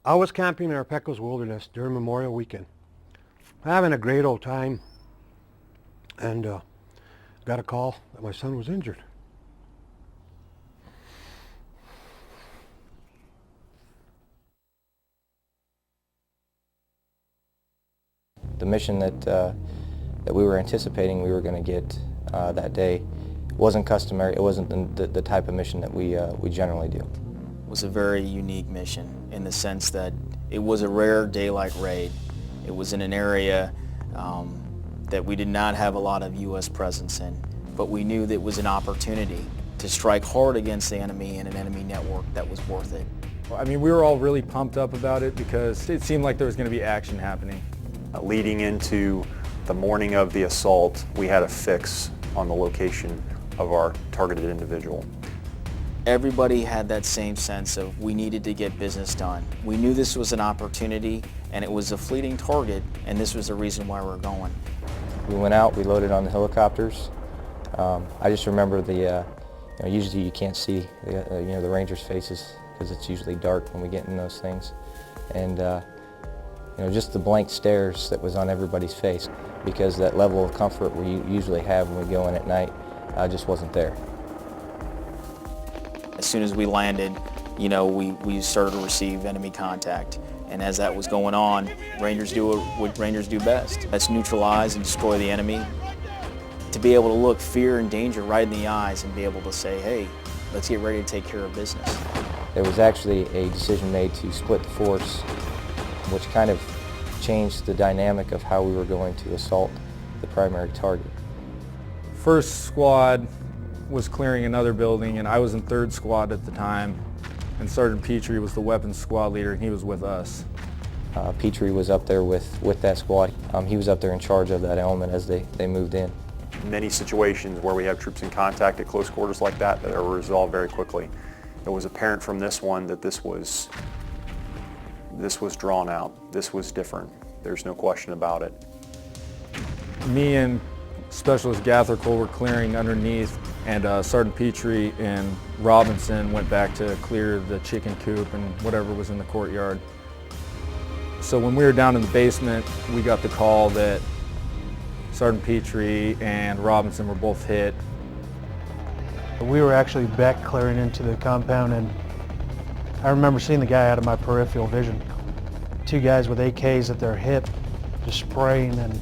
I was camping in our Pecos Wilderness during Memorial Weekend, having a great old time, and got a call that my son was injured. The mission that we were anticipating we were going to get that day wasn't customary. It wasn't the type of mission that we generally do. It was a very unique mission in the sense that it was a rare daylight raid. It was in an area that we did not have a lot of U.S. presence in, but we knew that it was an opportunity to strike hard against the enemy and an enemy network that was worth it. I mean, we were all really pumped up about it because it seemed like there was going to be action happening. Leading into the morning of the assault, we had a fix on the location of our targeted individual. Everybody had that same sense of we needed to get business done. We knew this was an opportunity and it was a fleeting target, and this was the reason why we're going. We went out, we loaded on the helicopters. I just remember usually you can't see the Rangers' faces because it's usually dark when we get in those things. And just the blank stares that was on everybody's face, because that level of comfort we usually have when we go in at night just wasn't there. As soon as we landed, we started to receive enemy contact. And as that was going on, Rangers do what Rangers do best. That's neutralize and destroy the enemy. To be able to look fear and danger right in the eyes and be able to say, hey, let's get ready to take care of business. There was actually a decision made to split the force, which kind of changed the dynamic of how we were going to assault the primary target. First squad was clearing another building, and I was in third squad at the time, and Sergeant Petrie was the weapons squad leader, and he was with us. Petrie was up there with that squad. He was up there in charge of that element as they moved in. Many situations where we have troops in contact at close quarters like that are resolved very quickly. It was apparent from this one that this was drawn out. This was different. There's no question about it. Me and Specialist Gathercole were clearing underneath, and Sergeant Petrie and Robinson went back to clear the chicken coop and whatever was in the courtyard. So when we were down in the basement, we got the call that Sergeant Petrie and Robinson were both hit. We were actually back clearing into the compound, and I remember seeing the guy out of my peripheral vision. Two guys with AKs at their hip, just spraying, and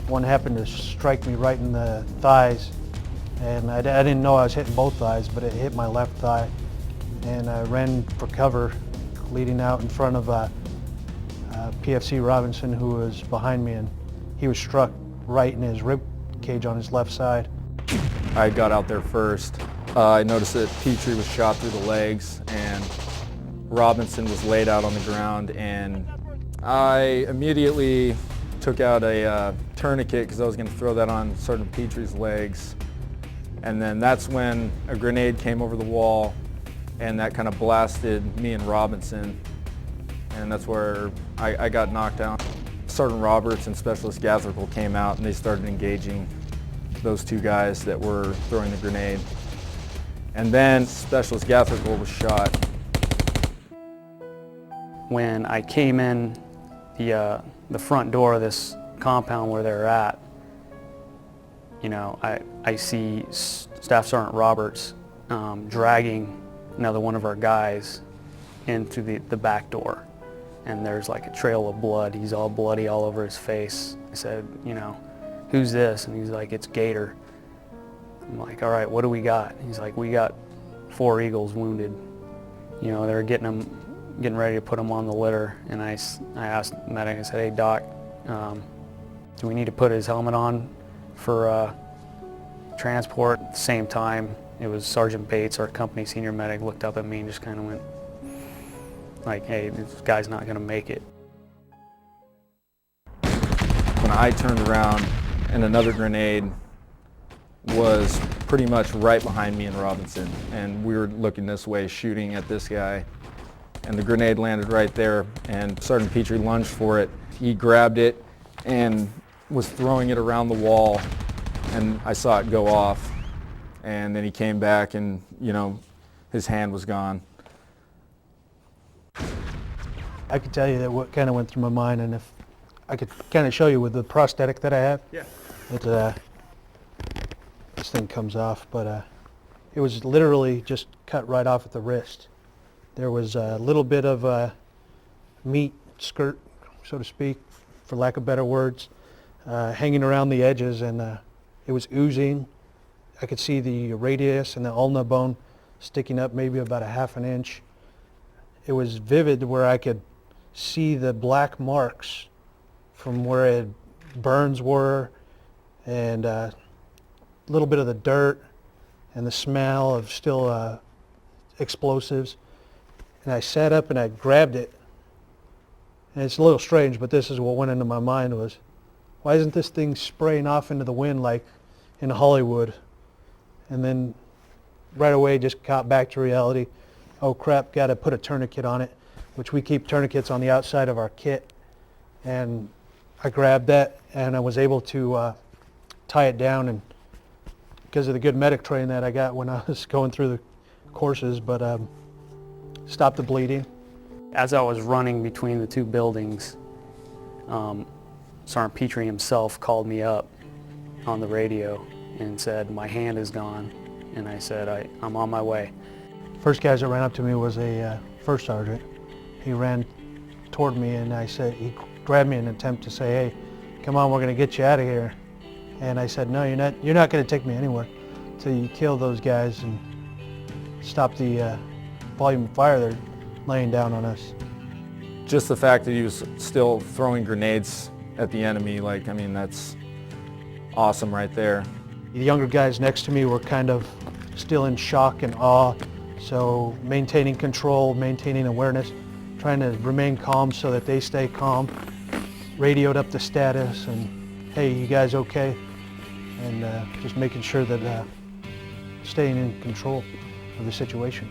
one happened to strike me right in the thighs. And I didn't know I was hitting both thighs, but it hit my left thigh. And I ran for cover, leading out in front of PFC Robinson, who was behind me, and he was struck right in his rib cage on his left side. I got out there first. I noticed that Petrie was shot through the legs, and Robinson was laid out on the ground, and I immediately took out a tourniquet because I was going to throw that on Sergeant Petrie's legs. And then that's when a grenade came over the wall, and that kind of blasted me and Robinson, and that's where I got knocked out. Sergeant Roberts and Specialist Gathercole came out, and they started engaging those two guys that were throwing the grenade. And then Specialist Gathercole was shot. When I came in the front door of this compound where they're at, I see Staff Sergeant Roberts dragging another one of our guys into the back door. And there's like a trail of blood. He's all bloody all over his face. I said, who's this? And he's like, it's Gator. I'm like, all right, what do we got? He's like, we got 4 Eagles wounded. They're getting ready to put them on the litter. And I asked the medic, I said, hey doc, do we need to put his helmet on for transport? At the same time, it was Sergeant Bates, our company senior medic, looked up at me and just kind of went like, hey, this guy's not going to make it. When I turned around, and another grenade was pretty much right behind me and Robinson, and we were looking this way shooting at this guy, and the grenade landed right there, and Sergeant Petrie lunged for it. He grabbed it and was throwing it around the wall, and I saw it go off, and then he came back and his hand was gone. I could tell you that what kind of went through my mind, and if I could kind of show you with the prosthetic that I have. Yeah. This thing comes off, but it was literally just cut right off at the wrist. There was a little bit of meat skirt, so to speak, for lack of better words, hanging around the edges, and it was oozing. I could see the radius and the ulna bone sticking up maybe about a ½ inch. It was vivid where I could see the black marks from where burns were, and a little bit of the dirt and the smell of still explosives. And I sat up and I grabbed it. And it's a little strange, but this is what went into my mind was, why isn't this thing spraying off into the wind like in Hollywood? And then right away just got back to reality. Oh crap, got to put a tourniquet on it, which we keep tourniquets on the outside of our kit. And I grabbed that and I was able to tie it down, and because of the good medic training that I got when I was going through the courses, but stopped the bleeding. As I was running between the two buildings, Sergeant Petrie himself called me up on the radio and said, "My hand is gone." And I said, I'm on my way. First guys that ran up to me was a first sergeant. He ran toward me and he grabbed me in an attempt to say, "Hey, come on, we're going to get you out of here." And I said, "No, you're not going to take me anywhere until you kill those guys and stop the volume of fire they're laying down on us." Just the fact that he was still throwing grenades at the enemy, that's awesome right there. The younger guys next to me were kind of still in shock and awe, so maintaining control, maintaining awareness, trying to remain calm so that they stay calm, radioed up the status and, "Hey, you guys okay?" And just making sure that staying in control of the situation.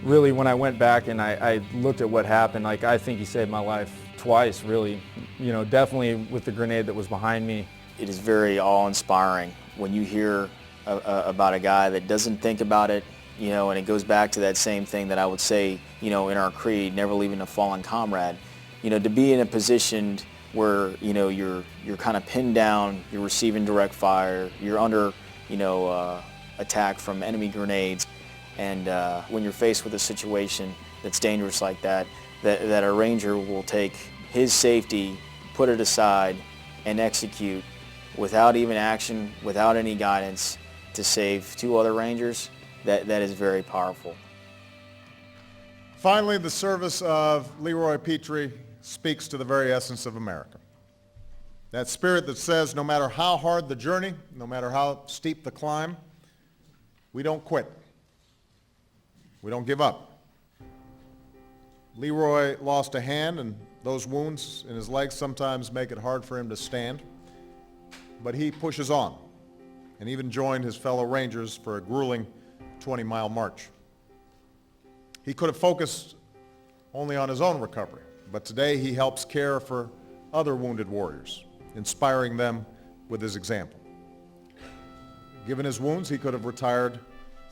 Really, when I went back and I looked at what happened, I think he saved my life twice, really. Definitely with the grenade that was behind me. It is very awe-inspiring when you hear about a guy that doesn't think about it, and it goes back to that same thing that I would say, in our creed, never leaving a fallen comrade. To be in a position where, you're kind of pinned down, you're receiving direct fire, you're under, attack from enemy grenades, and when you're faced with a situation that's dangerous like that a Ranger will take his safety, put it aside, and execute without even action, without any guidance, to save 2 other Rangers, that is very powerful. Finally, the service of Leroy Petrie speaks to the very essence of America. That spirit that says no matter how hard the journey, no matter how steep the climb, we don't quit. We don't give up. Leroy lost a hand, and those wounds in his legs sometimes make it hard for him to stand. But he pushes on and even joined his fellow Rangers for a grueling 20-mile march. He could have focused only on his own recovery, but today he helps care for other wounded warriors, inspiring them with his example. Given his wounds, he could have retired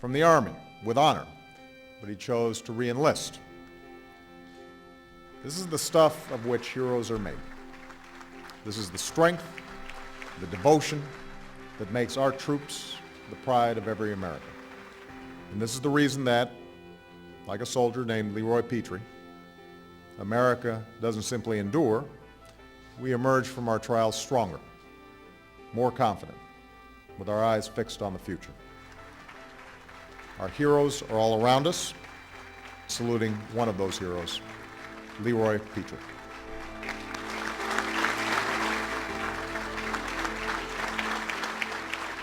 from the Army with honor, but he chose to re-enlist. This is the stuff of which heroes are made. This is the strength, the devotion that makes our troops the pride of every American. And this is the reason that, like a soldier named Leroy Petrie, America doesn't simply endure, we emerge from our trials stronger, more confident, with our eyes fixed on the future. Our heroes are all around us, saluting one of those heroes, Leroy Petrie.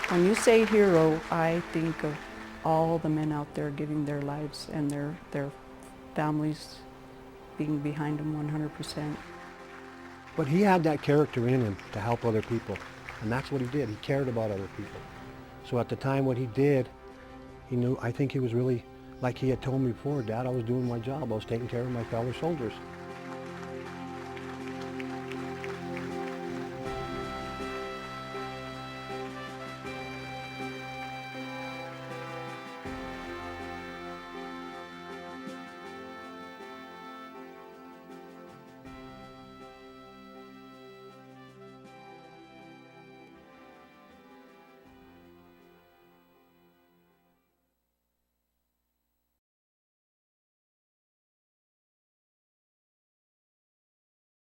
When you say hero, I think of all the men out there giving their lives and their families being behind them 100%. But he had that character in him to help other people, and that's what he did. He cared about other people. So at the time what he did, he knew, I think he was really, like he had told me before, "Dad, I was doing my job. I was taking care of my fellow soldiers."